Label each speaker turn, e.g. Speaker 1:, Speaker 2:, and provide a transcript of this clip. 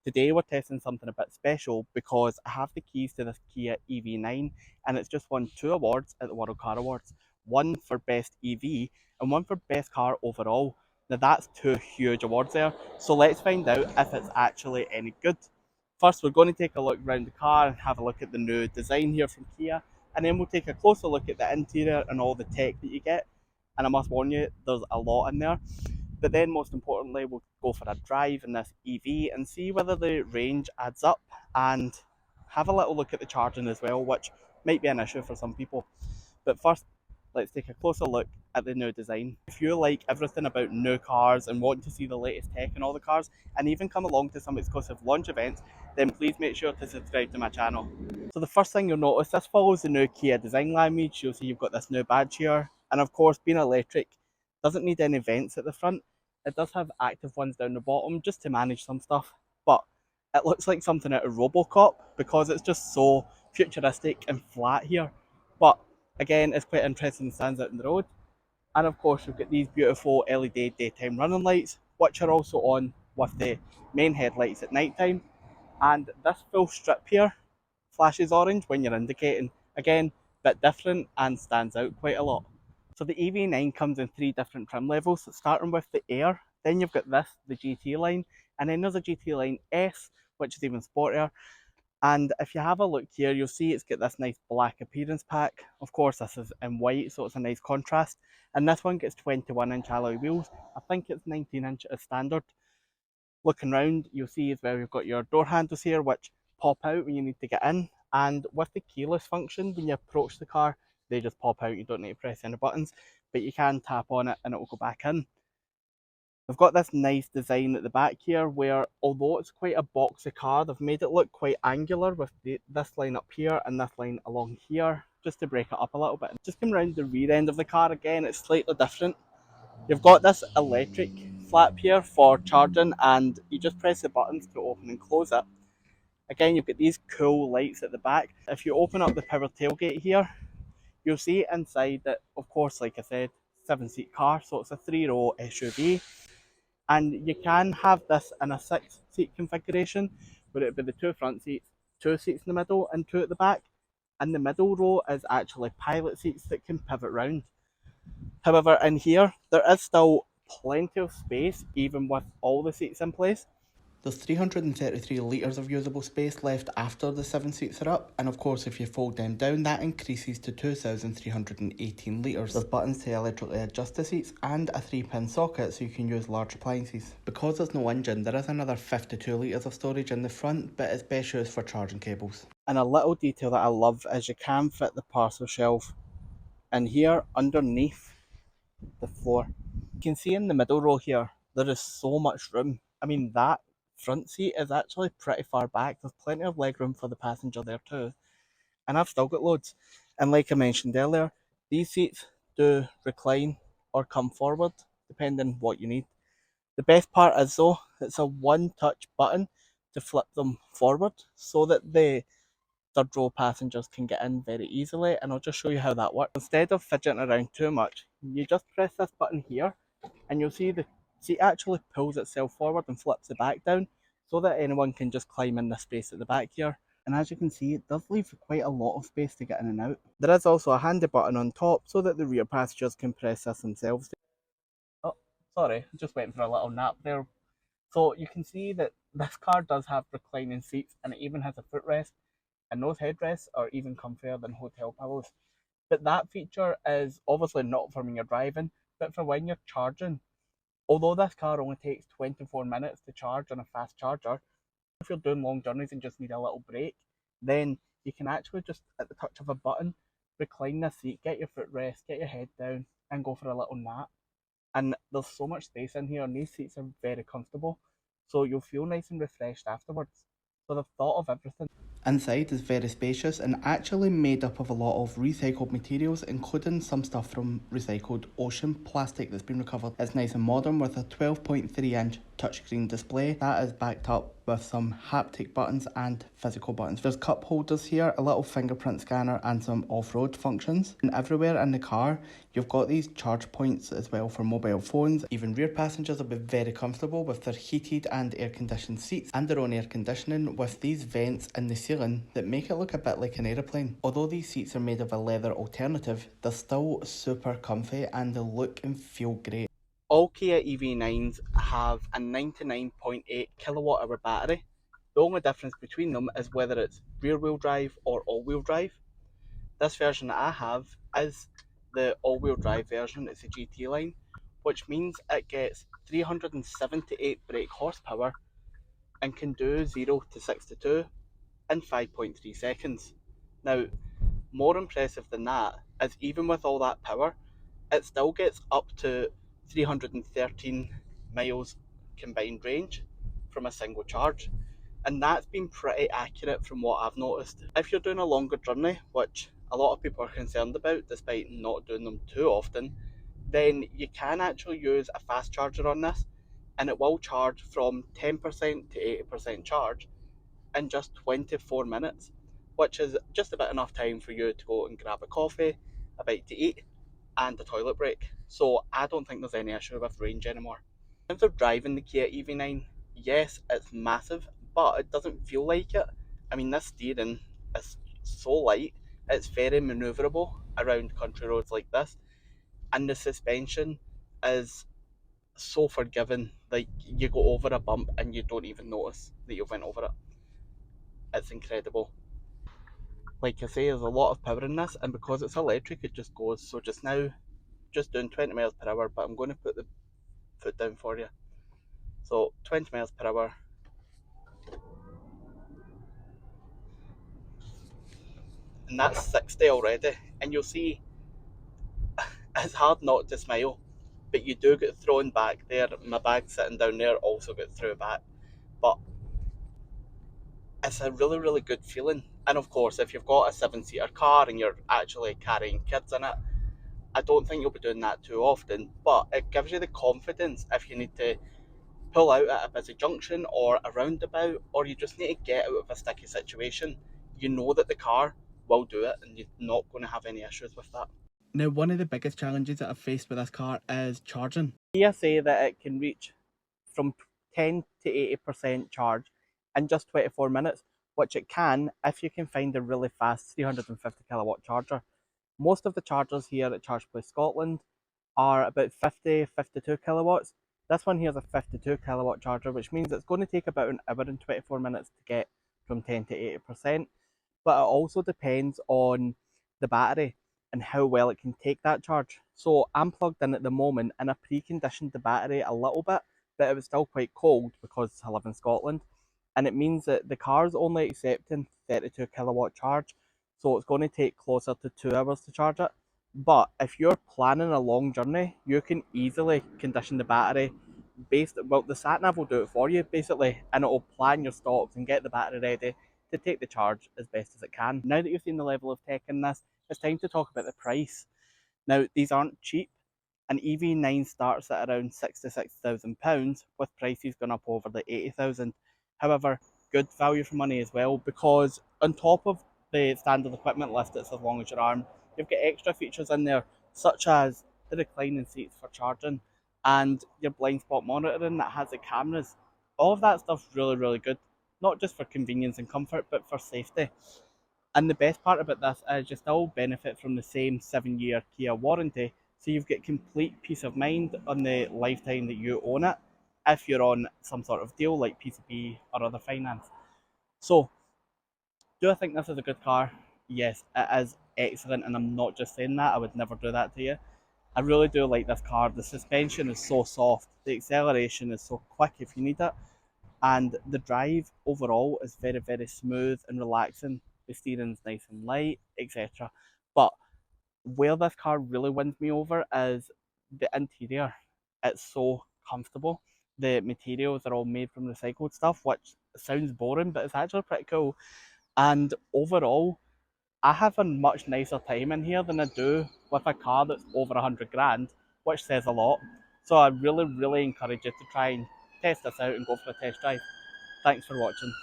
Speaker 1: Today we're testing something a bit special because I have the keys to this Kia EV9 and it's just won 2 awards at the World Car Awards. One for Best EV and one for Best Car overall. Now that's 2 huge awards there, so let's find out if it's actually any good. First we're going to take a look around the car and have a look at the new design here from Kia, and then we'll take a closer look at the interior and all the tech that you get. And I must warn you, there's a lot in there. But then most importantly, we'll go for a drive in this EV and see whether the range adds up and have a little look at the charging as well, which might be an issue for some people. But first, let's take a closer look at the new design. If you like everything about new cars and want to see the latest tech in all the cars and even come along to some exclusive launch events, then please make sure to subscribe to my channel. So the first thing you'll notice, this follows the new Kia design language. You'll see you've got this new badge here, and of course being electric doesn't need any vents at the front. It does have active ones down the bottom just to manage some stuff, but it looks like something out of Robocop because it's just so futuristic and flat here. But again, it's quite interesting and stands out in the road. And of course you've got these beautiful LED daytime running lights, which are also on with the main headlights at night time. And this full strip here flashes orange when you're indicating. Again, a bit different and stands out quite a lot. So the EV9 comes in 3 different trim levels, starting with the Air, then you've got this, the GT line, and then there's a GT line S, which is even sportier. And if you have a look here, you'll see it's got this nice black appearance pack. Of course, this is in white, so it's a nice contrast. And this one gets 21-inch alloy wheels. I think it's 19-inch as standard. Looking round, you'll see as well you've got your door handles here, which pop out when you need to get in. And with the keyless function, when you approach the car, they just pop out. You don't need to press any buttons, but you can tap on it and it will go back in. We've got this nice design at the back here where, although it's quite a boxy car, they've made it look quite angular with this line up here and this line along here, just to break it up a little bit. Just come around the rear end of the car again, it's slightly different. You've got this electric flap here for charging and you just press the buttons to open and close it. Again, you've got these cool lights at the back. If you open up the power tailgate here, you'll see inside that, of course, like I said, 7-seat car, so it's a 3-row SUV. And you can have this in a 6-seat configuration, where it would be the 2 front seats, 2 seats in the middle and 2 at the back. And the middle row is actually pilot seats that can pivot round. However, in here, there is still plenty of space, even with all the seats in place. There's 333 litres of usable space left after the 7 seats are up, and of course if you fold them down that increases to 2,318 litres. There's buttons to electrically adjust the seats and a 3-pin socket so you can use large appliances. Because there's no engine, there is another 52 litres of storage in the front, but it's best used for charging cables. And a little detail that I love is you can fit the parcel shelf in here underneath the floor. You can see in the middle row here, there is so much room. I mean, that front seat is actually pretty far back. There's plenty of leg room for the passenger there too. And I've still got loads. And like I mentioned earlier, these seats do recline or come forward, depending what you need. The best part is though, it's a one-touch button to flip them forward so that the third row passengers can get in very easily, and I'll just show you how that works. Instead of fidgeting around too much, you just press this button here and you'll see the seat actually pulls itself forward and flips the back down so that anyone can just climb in the space at the back here. And as you can see, it does leave quite a lot of space to get in and out. There is also a handy button on top so that the rear passengers can press this themselves. Oh, sorry, just went for a little nap there. So you can see that this car does have reclining seats and it even has a footrest, and those headrests are even comfier than hotel pillows. But that feature is obviously not for when you're driving, but for when you're charging. Although this car only takes 24 minutes to charge on a fast charger, if you're doing long journeys and just need a little break, then you can actually just, at the touch of a button, recline the seat, get your footrest, get your head down, and go for a little nap. And there's so much space in here, and these seats are very comfortable, so you'll feel nice and refreshed afterwards. So they've thought of everything. Inside is very spacious and actually made up of a lot of recycled materials, including some stuff from recycled ocean plastic that's been recovered. It's nice and modern with a 12.3-inch touchscreen display that is backed up with some haptic buttons and physical buttons. There's cup holders here, a little fingerprint scanner and some off-road functions. And everywhere in the car you've got these charge points as well for mobile phones. Even rear passengers will be very comfortable with their heated and air conditioned seats and their own air conditioning with these vents in the ceiling that make it look a bit like an aeroplane. Although these seats are made of a leather alternative, they're still super comfy and they look and feel great. All Kia EV9s have a 99.8 kilowatt hour battery. The only difference between them is whether it's rear wheel drive or all wheel drive. This version that I have is the all wheel drive version, it's a GT line, which means it gets 378 brake horsepower and can do 0 to 62 in 5.3 seconds. Now, more impressive than that is even with all that power, it still gets up to 313 miles combined range from a single charge. And that's been pretty accurate from what I've noticed. If you're doing a longer journey, which a lot of people are concerned about despite not doing them too often, then you can actually use a fast charger on this and it will charge from 10% to 80% charge in just 24 minutes, which is just about enough time for you to go and grab a coffee, a bite to eat, and a toilet break. So I don't think there's any issue with range anymore. In terms of driving the Kia EV9, yes, it's massive, but it doesn't feel like it. I mean, this steering is so light, it's very manoeuvrable around country roads like this, and the suspension is so forgiving. Like, you go over a bump and you don't even notice that you went over it. It's incredible. Like I say, there's a lot of power in this, and because it's electric, it just goes. So just now, just doing 20 miles per hour, but I'm going to put the foot down for you. So 20 miles per hour. And that's 60 already. And you'll see, it's hard not to smile, but you do get thrown back there. My bag sitting down there also gets thrown back. But it's a really, really good feeling. And of course, if you've got a 7-seater car and you're actually carrying kids in it, I don't think you'll be doing that too often, but it gives you the confidence if you need to pull out at a busy junction or a roundabout, or you just need to get out of a sticky situation. You know that the car will do it and you're not going to have any issues with that. Now, one of the biggest challenges that I've faced with this car is charging. Here say that it can reach from 10 to 80% charge in just 24 minutes, which it can if you can find a really fast 350 kilowatt charger. Most of the chargers here at Charge Place Scotland are about 50, 52 kilowatts. This one here is a 52 kilowatt charger, which means it's going to take about an hour and 24 minutes to get from 10 to 80%. But it also depends on the battery and how well it can take that charge. So I'm plugged in at the moment and I preconditioned the battery a little bit, but it was still quite cold because I live in Scotland. And it means that the car's only accepting 32 kilowatt charge. So it's going to take closer to 2 hours to charge it. But if you're planning a long journey, you can easily condition the battery the sat nav will do it for you basically, and it will plan your stops and get the battery ready to take the charge as best as it can. Now that you've seen the level of tech in this, it's time to talk about the price. Now, these aren't cheap. An EV9 starts at around £66,000, with prices going up over the 80,000. However, good value for money as well, because on top of the standard equipment list that's as long as your arm, you've got extra features in there, such as the reclining seats for charging and your blind spot monitoring that has the cameras. All of that stuff's really, really good, not just for convenience and comfort, but for safety. And the best part about this is you still benefit from the same 7-year Kia warranty, so you've got complete peace of mind on the lifetime that you own it if you're on some sort of deal like PCP or other finance. So, do I think this is a good car? Yes, it is excellent, and I'm not just saying that, I would never do that to you. I really do like this car. The suspension is so soft, the acceleration is so quick if you need it, and the drive overall is very, very smooth and relaxing. The steering's nice and light, etc. But where this car really wins me over is the interior. It's so comfortable. The materials are all made from recycled stuff, which sounds boring, but it's actually pretty cool. And overall, I have a much nicer time in here than I do with a car that's over 100 grand, which says a lot. So I really, really encourage you to try and test this out and go for a test drive. Thanks for watching.